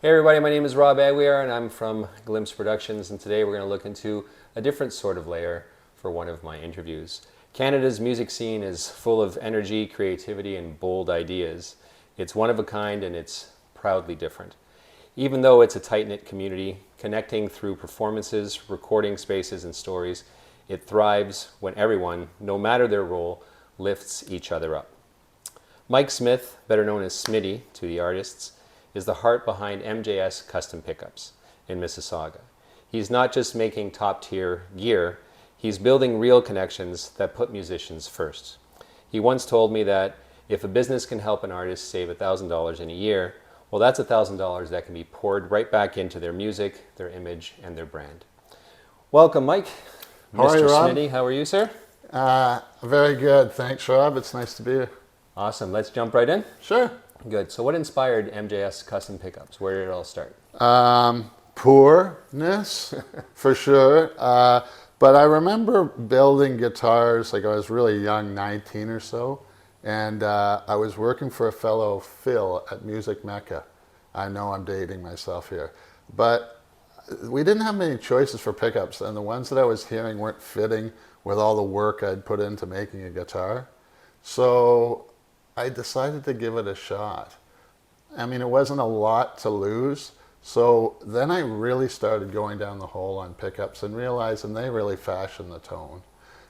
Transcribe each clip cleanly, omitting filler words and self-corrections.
Hey everybody, my name is Rob Aguiar and I'm from Glimpse Productions, and today we're going to look into a different sort of layer for one of my interviews. Canada's music scene is full of energy, creativity, and bold ideas. It's one of a kind and it's proudly different. Even though it's a tight-knit community, connecting through performances, recording spaces, and stories, it thrives when everyone, no matter their role, lifts each other up. Mike Smyth, better known as Smitty to the artists, is the heart behind MJS Custom Pickups in Mississauga. He's not just making top-tier gear, he's building real connections that put musicians first. He once told me that if a business can help an artist save $1,000 in a year, well, that's $1,000 that can be poured right back into their music, their image, and their brand. Welcome, Mike. How are you, Mr. Rob? Smitty, how are you, sir? Very good. Thanks, Rob. It's nice to be here. Awesome. Let's jump right in. Sure. Good. So what inspired MJS Custom Pickups? Where did it all start? Poorness, for sure. But I remember building guitars, like I was really young, 19 or so. And I was working for a fellow, Phil, at Music Mecca. I know I'm dating myself here. But we didn't have many choices for pickups, and the ones that I was hearing weren't fitting with all the work I'd put into making a guitar. So I decided to give it a shot. I mean, it wasn't a lot to lose. So then I really started going down the hole on pickups and realizing they really fashion the tone.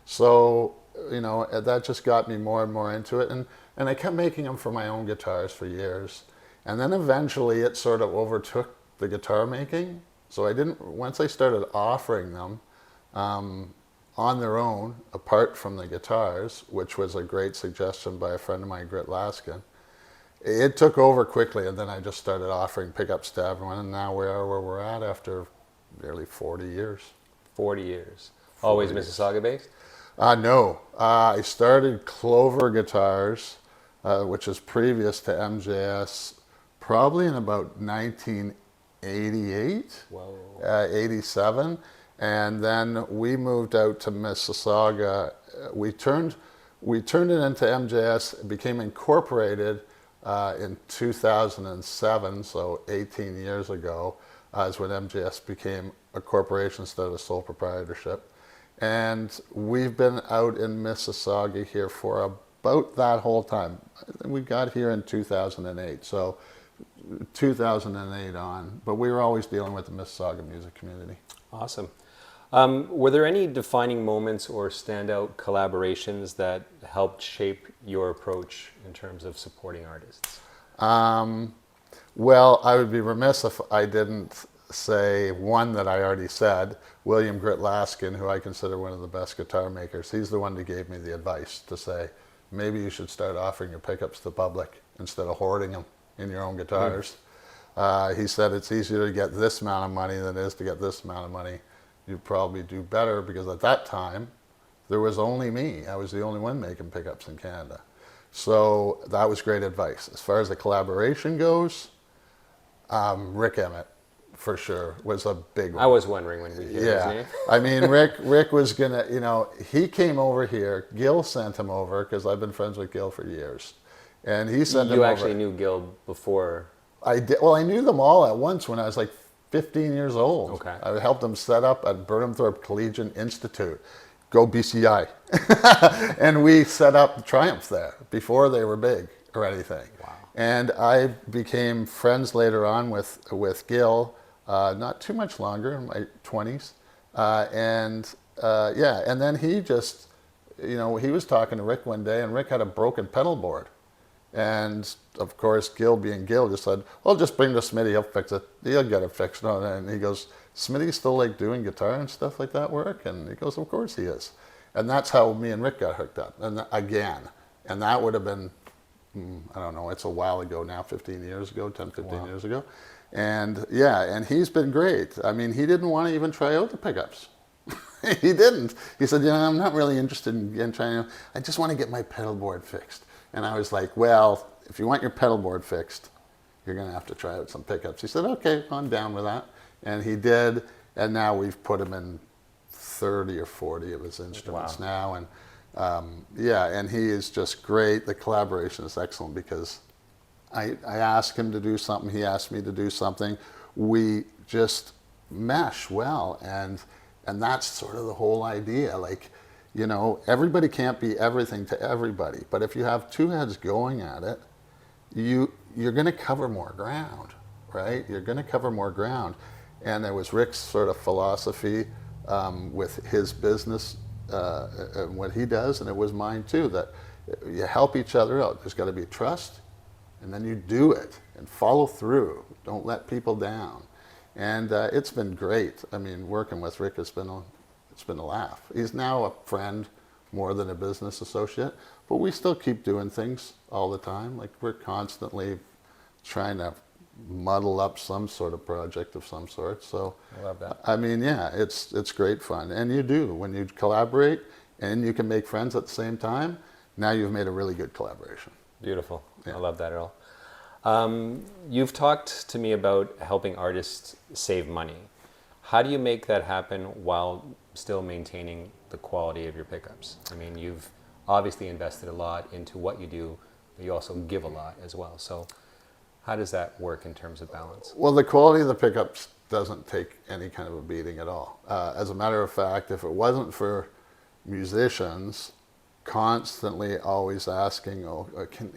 So, you know, that just got me more and more into it. And I kept making them for my own guitars for years. And then eventually it sort of overtook the guitar making. So once I started offering them, on their own, apart from the guitars, which was a great suggestion by a friend of mine, Grit Laskin. It took over quickly, and then I just started offering pickups to everyone, and now we are where we're at after nearly 40 years. 40 years. Always Mississauga based? No. I started Clover Guitars, which is previous to MJS, probably in about 1988, 87. And then we moved out to Mississauga. We turned it into MJS. It became incorporated in 2007, so 18 years ago, is when MJS became a corporation instead of a sole proprietorship. And we've been out in Mississauga here for about that whole time. We got here in 2008, so 2008 on. But we were always dealing with the Mississauga music community. Awesome. Were there any defining moments or standout collaborations that helped shape your approach in terms of supporting artists? Well, I would be remiss if I didn't say one that I already said, William Grit Laskin, who I consider one of the best guitar makers. He's the one that gave me the advice to say, maybe you should start offering your pickups to the public instead of hoarding them in your own guitars. He said it's easier to get this amount of money than it is to get this amount of money. You'd probably do better, because at that time, there was only me. I was the only one making pickups in Canada. So that was great advice. As far as the collaboration goes, Rick Emmett, for sure, was a big one. I was wondering when we hear his name. I mean, Rick was gonna, you know, he came over here. Gil sent him over, because I've been friends with Gil for years. And he sent him over. You actually knew Gil before? I did. Well, I knew them all at once when I was like 15 years old. Okay. I helped them set up at Burnhamthorpe Collegiate Institute. Go BCI. And we set up Triumph there before they were big or anything. Wow. And I became friends later on with Gil, not too much longer, in my 20s. And then he just, you know, he was talking to Rick one day, and Rick had a broken pedal board. And of course, Gil being Gil just said, well, just bring it to Smitty, he'll fix it. He'll get it fixed. And he goes, Smitty's still like doing guitar and stuff like that work? And he goes, of course he is. And that's how me and Rick got hooked up. And again, and that would have been, I don't know, it's a while ago now, 15 years ago, 10, 15 years ago. And yeah, and he's been great. I mean, he didn't want to even try out the pickups. He didn't. He said, you know, I'm not really interested in trying, I just want to get my pedal board fixed. And I was like, well, if you want your pedal board fixed, you're going to have to try out some pickups. He said, okay, I'm down with that. And he did. And now we've put him in 30 or 40 of his instruments now. And yeah, and he is just great. The collaboration is excellent because I ask him to do something, he asks me to do something. We just mesh well, and that's sort of the whole idea. Like, you know, everybody can't be everything to everybody, but if you have two heads going at it, you're going to cover more ground, right? You're going to cover more ground. And it was Rick's sort of philosophy with his business and what he does, and it was mine too, that you help each other out. There's got to be trust, and then you do it and follow through. Don't let people down. And it's been great. I mean, working with Rick it's been a laugh. He's now a friend more than a business associate, but we still keep doing things all the time. Like, we're constantly trying to muddle up some sort of project of some sort. So I love that. I mean, yeah, it's great fun. And you do, when you collaborate and you can make friends at the same time, now you've made a really good collaboration. Beautiful. Yeah. I love that, Earl. You've talked to me about helping artists save money. How do you make that happen while still maintaining the quality of your pickups? I mean, you've obviously invested a lot into what you do, but you also give a lot as well. So how does that work in terms of balance? Well, the quality of the pickups doesn't take any kind of a beating at all. As a matter of fact, if it wasn't for musicians constantly always asking, oh,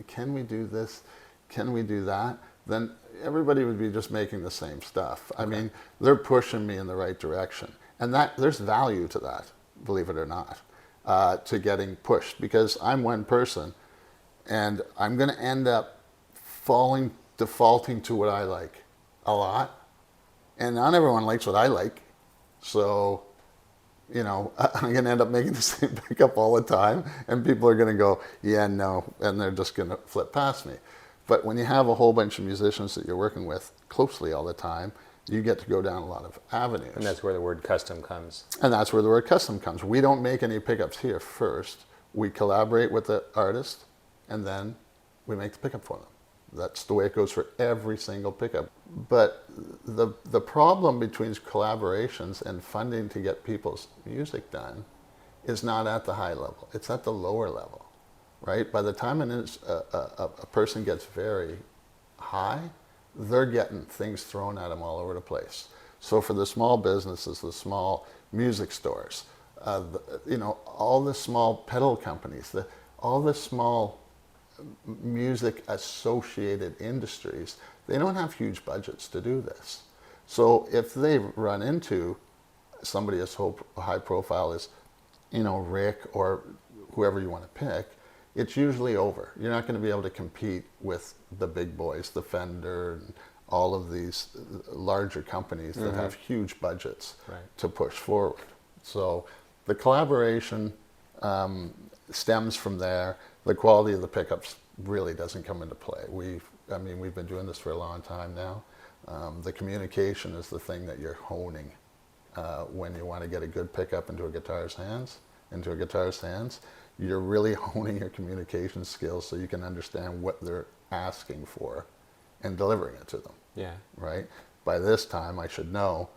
can we do this? Can we do that? Then everybody would be just making the same stuff. I mean, they're pushing me in the right direction. And there's value to that, believe it or not, to getting pushed, because I'm one person and I'm going to end up defaulting to what I like a lot. And not everyone likes what I like. So, you know, I'm going to end up making the same pickup all the time, and people are going to go, yeah, no, and they're just going to flip past me. But when you have a whole bunch of musicians that you're working with closely all the time, you get to go down a lot of avenues. And that's where the word custom comes. And that's where the word custom comes. We don't make any pickups here first. We collaborate with the artist, and then we make the pickup for them. That's the way it goes for every single pickup. But the problem between collaborations and funding to get people's music done is not at the high level. It's at the lower level, right? By the time a person gets very high, they're getting things thrown at them all over the place. So for the small businesses, the small music stores, you know, all the small pedal companies, all the small music associated industries, they don't have huge budgets to do this. So if they run into somebody as high profile as, you know, Rick or whoever you want to pick, it's usually over. You're not going to be able to compete with the big boys, the Fender, and all of these larger companies that have huge budgets to push forward. So the collaboration stems from there. The quality of the pickups really doesn't come into play. We've been doing this for a long time now. The communication is the thing that you're honing when you want to get a good pickup into a guitarist's hands. You're really honing your communication skills so you can understand what they're asking for and delivering it to them. Yeah. Right? By this time, I should know,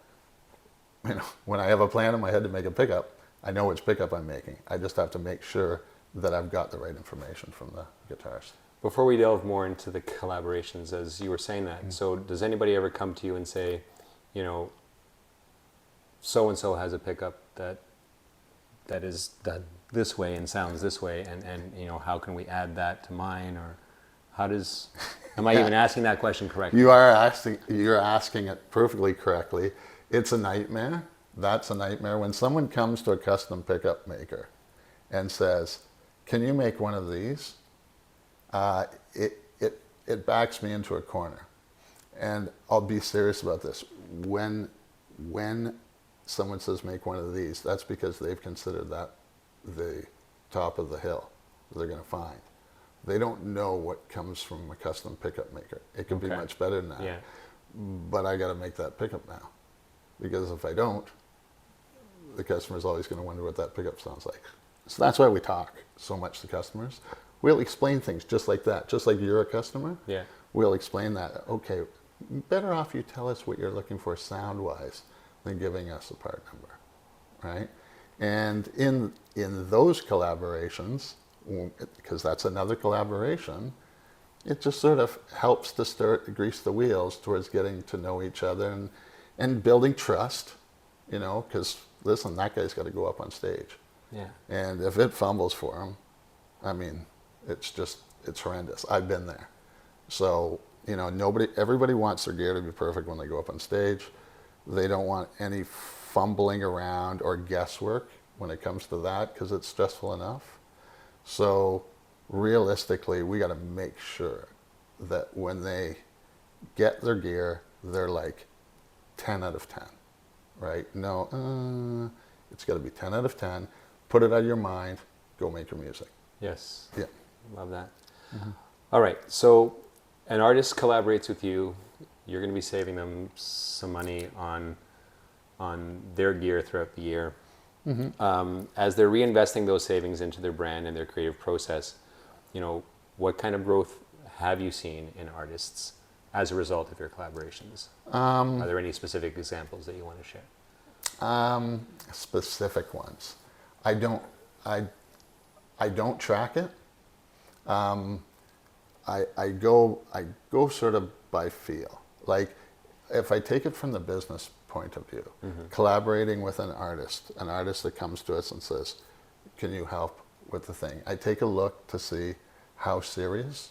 you know, when I have a plan in my head to make a pickup, I know which pickup I'm making. I just have to make sure that I've got the right information from the guitarist. Before we delve more into the collaborations, as you were saying that, so does anybody ever come to you and say, you know, so-and-so has a pickup that is done this way and sounds this way, and you know, how can we add that to mine? Or how does, am I even asking that question correctly? You're asking it perfectly correctly. It's a nightmare. That's a nightmare. When someone comes to a custom pickup maker and says, can you make one of these? It backs me into a corner. And I'll be serious about this. When someone says make one of these, that's because they've considered that the top of the hill they're going to find. They don't know what comes from a custom pickup maker. It could be much better than that. Yeah. But I got to make that pickup now. Because if I don't, the customer's always going to wonder what that pickup sounds like. So that's why we talk so much to customers. We'll explain things just like that. Just like you're a customer, Yeah. we'll explain that. Okay, better off you tell us what you're looking for sound-wise than giving us a part number, right? And in those collaborations, because that's another collaboration, it just sort of helps to start grease the wheels towards getting to know each other and building trust, because listen, that guy's got to go up on stage. Yeah. And if it fumbles for him, I mean, it's horrendous. I've been there. So, everybody wants their gear to be perfect when they go up on stage. They don't want any fumbling around or guesswork when it comes to that, because it's stressful enough. So realistically, we got to make sure that when they get their gear, they're like 10 out of 10, right? No, it's got to be 10 out of 10. Put it out of your mind. Go make your music. Yes. Yeah. Love that. All right. So an artist collaborates with you. You're going to be saving them some money on their gear throughout the year. As they're reinvesting those savings into their brand and their creative process, what kind of growth have you seen in artists as a result of your collaborations? Are there any specific examples that you want to share? Specific ones. I don't track it. I go sort of by feel. Like, if I take it from the business point of view, collaborating with an artist that comes to us and says, can you help with the thing? I take a look to see how serious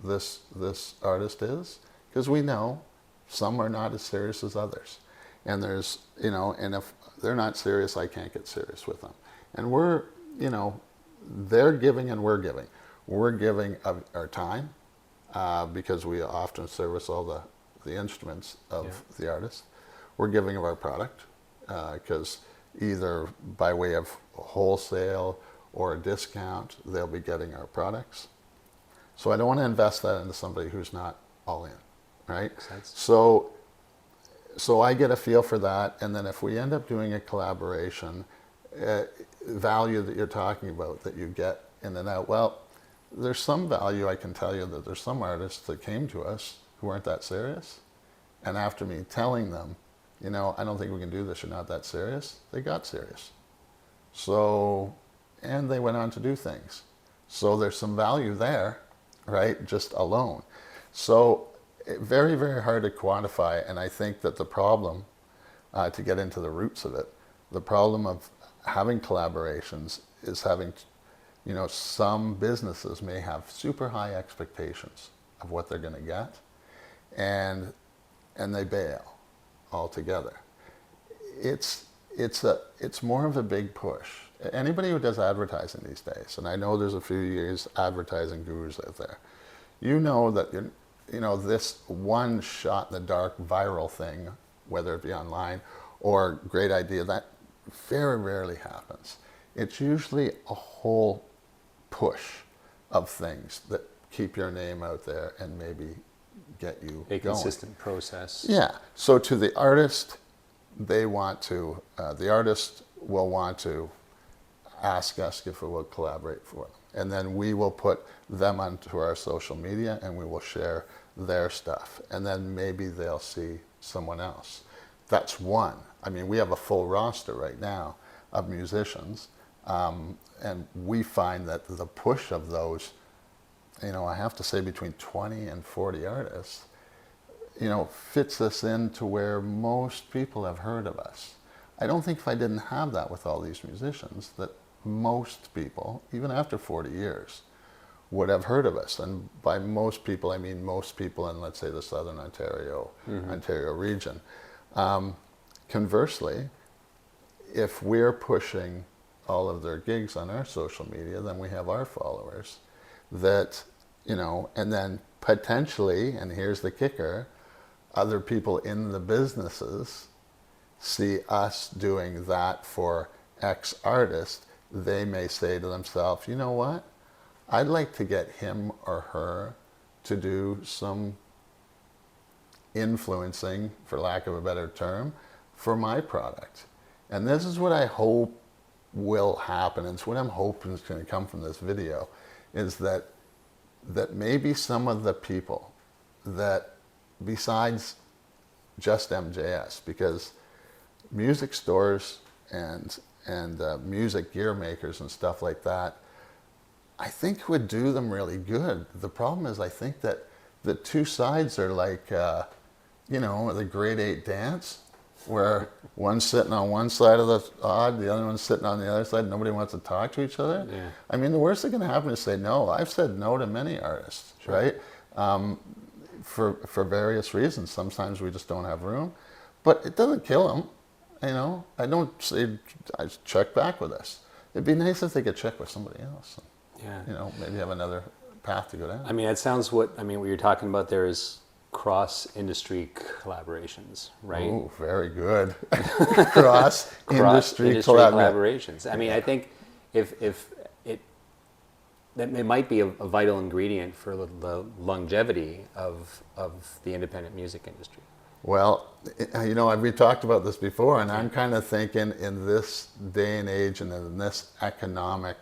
this artist is, because we know some are not as serious as others. And there's, and if they're not serious, I can't get serious with them. And they're giving and we're giving. We're giving of our time, because we often service all the instruments of the artist. We're giving of our product, because either by way of wholesale or a discount, they'll be getting our products. So I don't want to invest that into somebody who's not all in, right? Makes sense. So I get a feel for that, and then if we end up doing a collaboration, value that you're talking about that you get in and out, well, there's some value. I can tell you that there's some artists that came to us who weren't that serious, and after me telling them, I don't think we can do this, you're not that serious, they got serious. So, and they went on to do things. So there's some value there, right, just alone. So very, very hard to quantify, and I think that the problem, to get into the roots of it, the problem of having collaborations is having, some businesses may have super high expectations of what they're going to get, and they bail altogether. It's more of a big push. Anybody who does advertising these days, and I know there's a few years advertising gurus out there, that this one shot in the dark viral thing, whether it be online or great idea, that very rarely happens. It's usually a whole push of things that keep your name out there and maybe get you A going. consistent process. Yeah. So to the artist, the artist will want to ask us if we will collaborate for them. And then we will put them onto our social media and we will share their stuff. And then maybe they'll see someone else. That's one. I mean, we have a full roster right now of musicians. And we find that the push of those, I have to say between 20 and 40 artists, fits us into where most people have heard of us. I don't think if I didn't have that with all these musicians, that most people, even after 40 years, would have heard of us. And by most people, I mean most people in, let's say, the Southern Ontario region. Conversely, if we're pushing all of their gigs on our social media, then we have our followers that, and then potentially, and here's the kicker, other people in the businesses see us doing that for X artist. They may say to themselves, you know what? I'd like to get him or her to do some influencing, for lack of a better term, for my product. And this is what I hope will happen. It's what I'm hoping is going to come from this video, is that maybe some of the people that, besides just MJS, because music stores and music gear makers and stuff like that I think would do them really good. The problem is I think that the two sides are like, the grade 8 dance, where one's sitting on one side of the odd, the other one's sitting on the other side. Nobody wants to talk to each other. Yeah. I mean, the worst that can happen is say no. I've said no to many artists, Sure. right? For various reasons. Sometimes we just don't have room, but it doesn't kill them. I don't say I check back with us. It'd be nice if they could check with somebody else. Yeah. Maybe have another path to go down. I mean, it sounds what you're talking about there is cross-industry collaborations, right? Oh, very good. Cross-industry collaborations. I mean, I think if it might be a vital ingredient for the longevity of the independent music industry. Well, we talked about this before, and I'm kind of thinking in this day and age and in this economic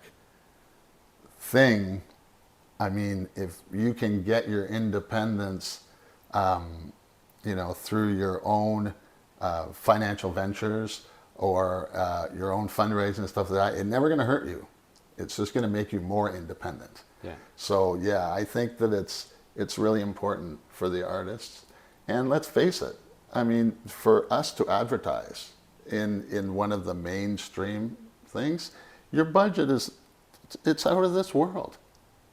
thing, I mean, if you can get your independence, through your own financial ventures or your own fundraising and stuff like that, it's never going to hurt you. It's just going to make you more independent. Yeah. So yeah, I think that it's really important for the artists. And let's face it, I mean, for us to advertise in one of the mainstream things, your budget it's out of this world.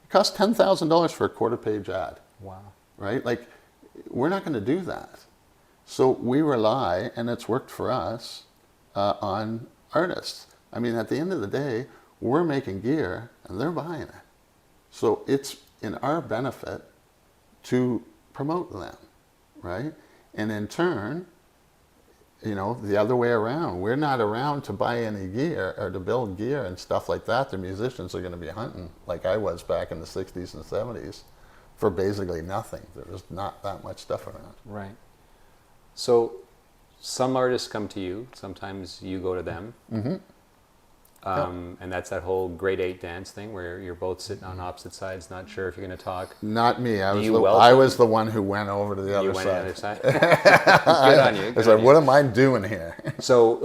It costs $10,000 for a quarter-page ad. Wow. Right? Like, we're not going to do that. So we rely, and it's worked for us, on artists. I mean, at the end of the day, we're making gear, and they're buying it. So it's in our benefit to promote them, right? And in turn, the other way around. We're not around to buy any gear or to build gear and stuff like that. The musicians are going to be hunting, like I was back in the 60s and 70s, for basically nothing. There was not that much stuff around. Right. So some artists come to you. Sometimes you go to them. Mm-hmm. And that's that whole grade 8 dance thing where you're both sitting on opposite sides, not sure if you're going to talk. Not me. I welcome? was the one who went over to the other side. You went to the other side? Good on you. I was like, what am I doing here? So,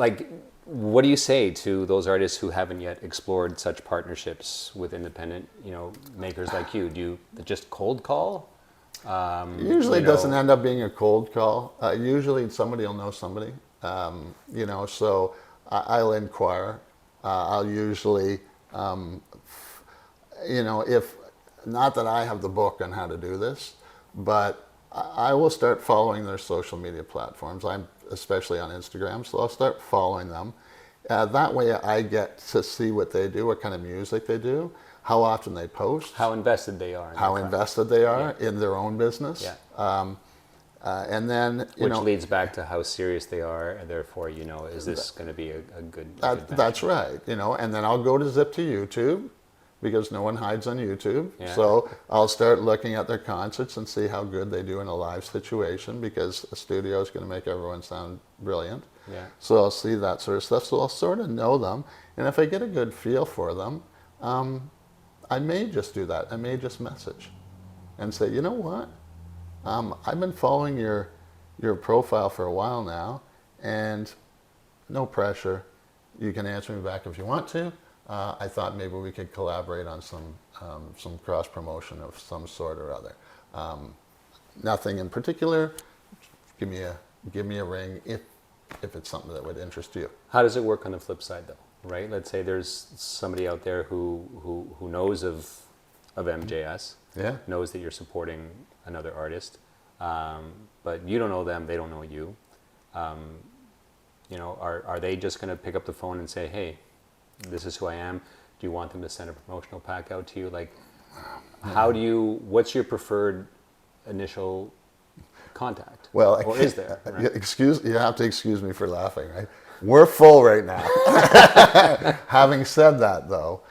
what do you say to those artists who haven't yet explored such partnerships with independent, makers like you? Do you just cold call? Usually it doesn't end up being a cold call. Usually somebody will know somebody. So I'll inquire. I'll usually, if not that I have the book on how to do this, but I will start following their social media platforms. I'm especially on Instagram, so I'll start following them. That way I get to see what they do, what kind of music they do, how often they post. How invested they are. In their own business. Yeah. And then, which leads back to how serious they are, and therefore, is this going to be a good that's right, and then I'll go to zip to YouTube, because no one hides on YouTube. Yeah. So I'll start looking at their concerts and see how good they do in a live situation, because a studio is going to make everyone sound brilliant. Yeah. So I'll see that sort of stuff. So I'll sort of know them, and if I get a good feel for them, I may just do that. I may just message and say, you know what? I've been following your profile for a while now, and no pressure. You can answer me back if you want to. I thought maybe we could collaborate on some cross promotion of some sort or other. Nothing in particular. Give me a ring if it's something that would interest you. How does it work on the flip side, though? Right? Let's say there's somebody out there who knows of MJS. Yeah. Knows that you're supporting another artist, but you don't know them, they don't know you. Are they just going to pick up the phone and say, hey, this is who I am? Do you want them to send a promotional pack out to you? What's your preferred initial contact? Well, or is there? Right? You have to excuse me for laughing, right? We're full right now. Having said that, though,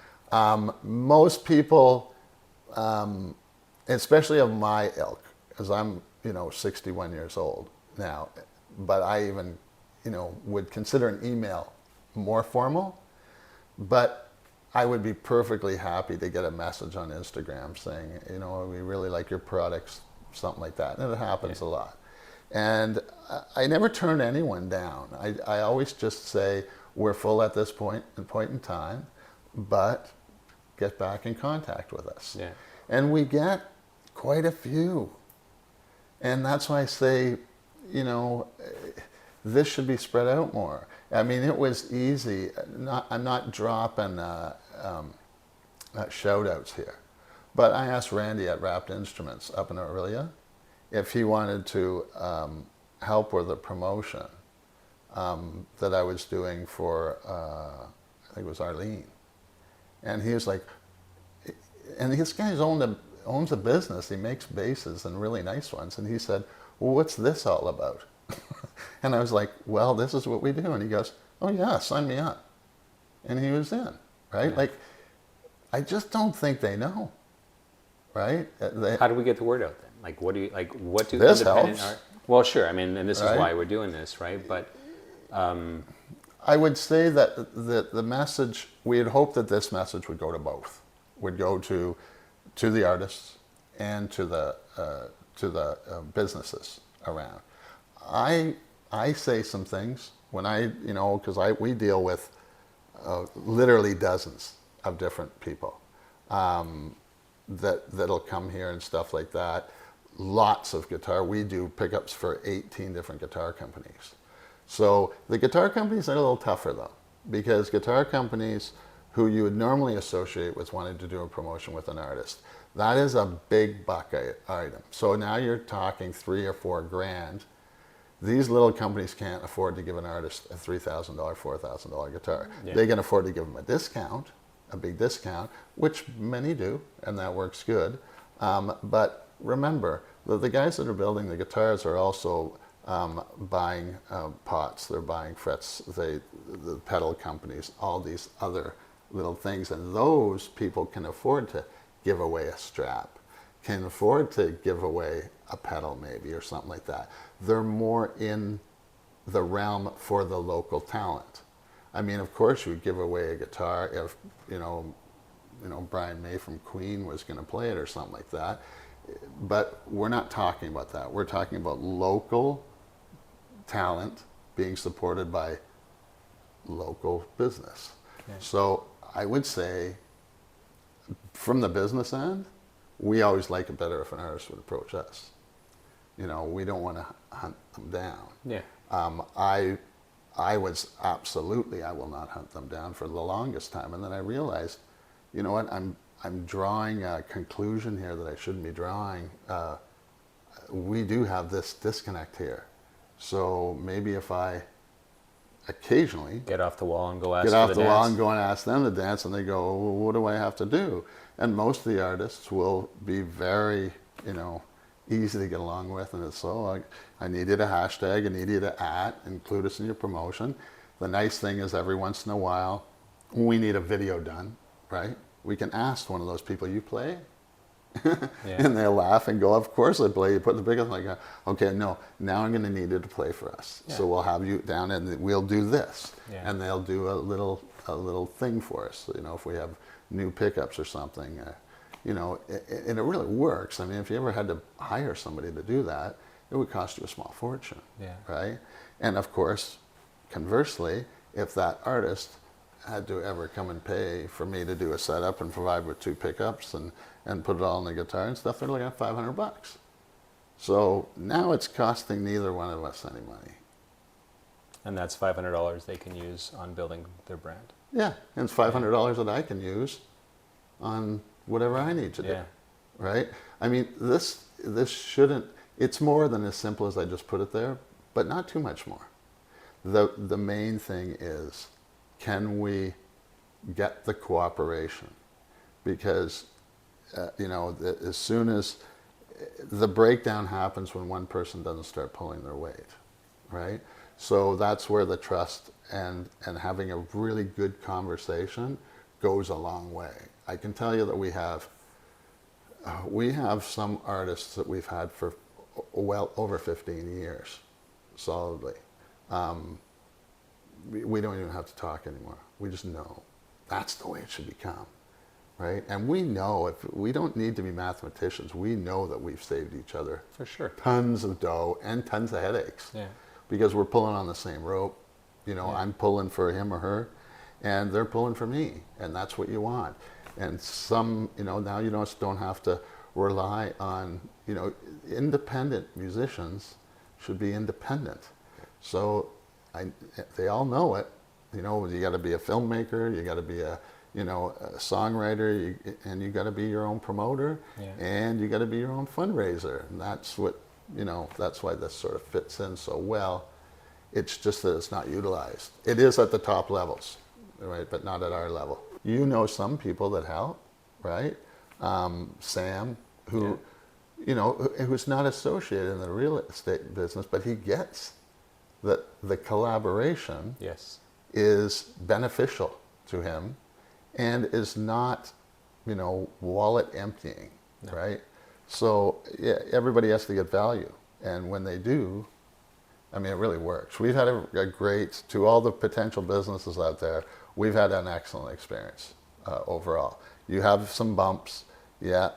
most people, especially of my ilk, because I'm 61 years old now, but I even would consider an email more formal, but I would be perfectly happy to get a message on Instagram saying, we really like your products, something like that. And it happens a lot. And I never turn anyone down. I always just say, we're full at this point in time, but get back in contact with us. Yeah. And we get quite a few. And that's why I say, you know, this should be spread out more. I mean, it was easy. I'm not dropping shout outs here. But I asked Randy at Wrapped Instruments up in Aurelia if he wanted to help with a promotion that I was doing for, I think it was Arlene. And he was like, and this guy's owns a business. He makes basses and really nice ones. And he said, well, what's this all about? And I was like, well, this is what we do. And he goes, oh yeah, sign me up. And he was in, right? Yeah. Like, I just don't think they know, right? How do we get the word out then? Like, what do This independent helps. art? Well, sure. I mean, and this is Right? why we're doing this, right? But I would say that the message, we had hoped that this message would go to both, would go to the artists and to the businesses around. I say some things when because we deal with literally dozens of different people that'll come here and stuff like that. Lots of guitar. We do pickups for 18 different guitar companies. So the guitar companies are a little tougher though, because guitar companies who you would normally associate with wanting to do a promotion with an artist, that is a big buck item. So now you're talking $3 or $4 grand. These little companies can't afford to give an artist a $3,000, $4,000 guitar. Yeah. They can afford to give them a discount, a big discount, which many do, and that works good. But remember, the guys that are building the guitars are also buying pots, they're buying frets, the pedal companies, all these other little things, and those people can afford to give away a strap, can afford to give away a pedal maybe or something like that. They're more in the realm for the local talent. I mean, of course, you would give away a guitar if Brian May from Queen was going to play it or something like that. But we're not talking about that. We're talking about local talent being supported by local business. Yeah. So I would say, from the business end, we always like it better if an artist would approach us. You know, we don't want to hunt them down. yeah, I was absolutely, I will not hunt them down for the longest time. And then I realized, you know what, I'm drawing a conclusion here that I shouldn't be drawing. We do have this disconnect here. So maybe if I occasionally get off the wall and go ask get for off the the dance. wall and go and ask them to dance, and they go, well, what do I have to do? And most of the artists will be very, easy to get along with, and it's I needed a hashtag, I needed a @ include us in your promotion. The nice thing is every once in a while, we need a video done, right? We can ask one of those people, you play? Yeah. And they'll laugh and go, of course I play. You put the big one, like, okay, no, now I'm going to need you to play for us. Yeah. So we'll have you down and we'll do this. Yeah. And they'll do a little thing for us. If we have new pickups or something, and it really works. I mean, if you ever had to hire somebody to do that, it would cost you a small fortune, Yeah. right? And of course, conversely, if that artist had to ever come and pay for me to do a setup and provide with 2 pickups and put it all on the guitar and stuff, they're looking at $500. So now it's costing neither one of us any money. And that's $500 they can use on building their brand. Yeah, and it's $500 that I can use on whatever I need to do, Yeah. right? I mean, this shouldn't, it's more than as simple as I just put it there, but not too much more. The main thing is, can we get the cooperation? Because, as soon as the breakdown happens when one person doesn't start pulling their weight, right? So that's where the trust and having a really good conversation goes a long way. I can tell you that we have some artists that we've had for well over 15 years, solidly. We don't even have to talk anymore. We just know that's the way it should become, right? And we know, if we don't need to be mathematicians, we know that we've saved each other For sure. tons of dough and tons of headaches, Yeah. because we're pulling on the same rope. Yeah. I'm pulling for him or her, and they're pulling for me, and that's what you want. And some, now you don't have to rely on, independent musicians should be independent. So they all know it. You got to be a filmmaker, you got to be a songwriter, and you got to be your own promoter, and you got to be your own fundraiser. And that's what, that's why this sort of fits in so well. It's just that it's not utilized. It is at the top levels, right? But not at our level. Some people that help, right? Sam, who, who's not associated in the real estate business, but he gets that the collaboration is beneficial to him and is not, wallet emptying, right? So everybody has to get value. And when they do, it really works. We've had a great, to all the potential businesses out there, we've had an excellent experience overall. You have some bumps, it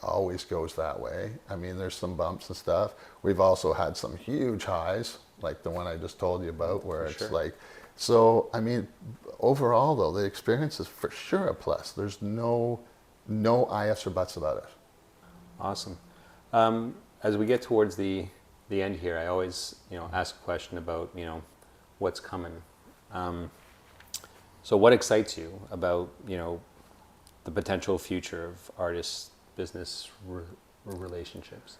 always goes that way. There's some bumps and stuff. We've also had some huge highs, like the one I just told you about, where it's like, so, overall though, the experience is for sure a plus. There's no ifs or buts about it. Awesome. As we get towards the end here, I always, ask a question about, what's coming. So what excites you about, the potential future of artist business relationships?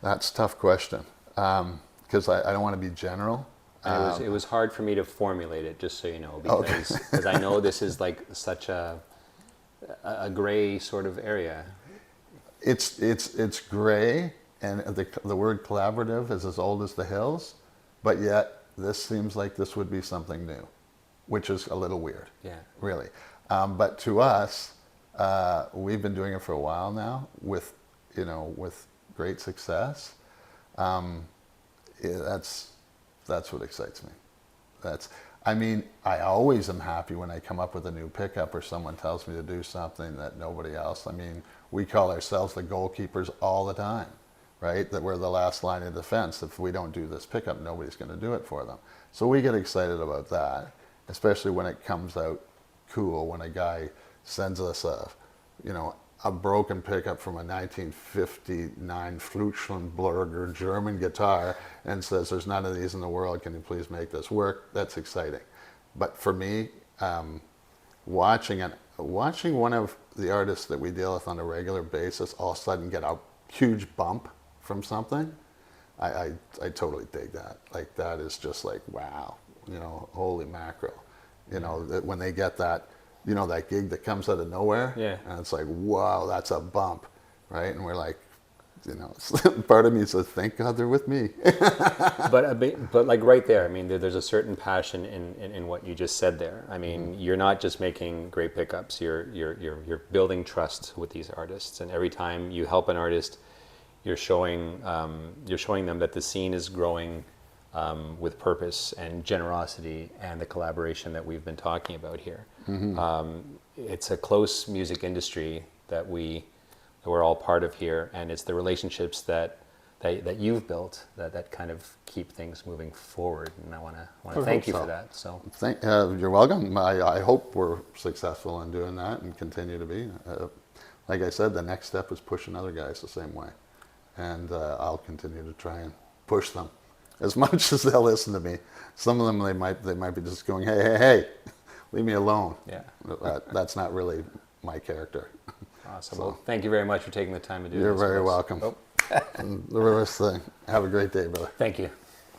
That's a tough question, because I don't want to be general. And it was hard for me to formulate it, just so you know, because I know this is like such a gray sort of area. It's gray, and the word collaborative is as old as the hills, but yet this seems like this would be something new, which is a little weird. Yeah, really. But to us, we've been doing it for a while now with great success. That's what excites me. I always am happy when I come up with a new pickup or someone tells me to do something that nobody else. We call ourselves the goalkeepers all the time, right? That we're the last line of defense. If we don't do this pickup, nobody's going to do it for them. So we get excited about that, especially when it comes out cool, when a guy sends us a broken pickup from a 1959 Flutschenberger German guitar and says, there's none of these in the world, can you please make this work? That's exciting. But for me, watching one of the artists that we deal with on a regular basis all of a sudden get a huge bump from something, I totally dig that. Like, that is just like, wow, holy mackerel. That when they get that, that gig that comes out of nowhere, and it's like, wow, that's a bump, right? And we're like, part of me says, thank God they're with me. but like right there, there's a certain passion in what you just said there. You're not just making great pickups. You're building trust with these artists, and every time you help an artist, you're showing them that the scene is growing with purpose and generosity and the collaboration that we've been talking about here. It's a close music industry that we're all part of here, and it's the relationships that you've built that kind of keep things moving forward. And I want to thank you for that. So you're welcome. I hope we're successful in doing that and continue to be. Like I said, the next step is pushing other guys the same way, and I'll continue to try and push them as much as they'll listen to me. Some of them they might be just going, hey, leave me alone. Yeah, that's not really my character. Awesome. Well, thank you very much for taking the time to do this. You're very welcome. And the reverse thing. Have a great day, brother. Thank you.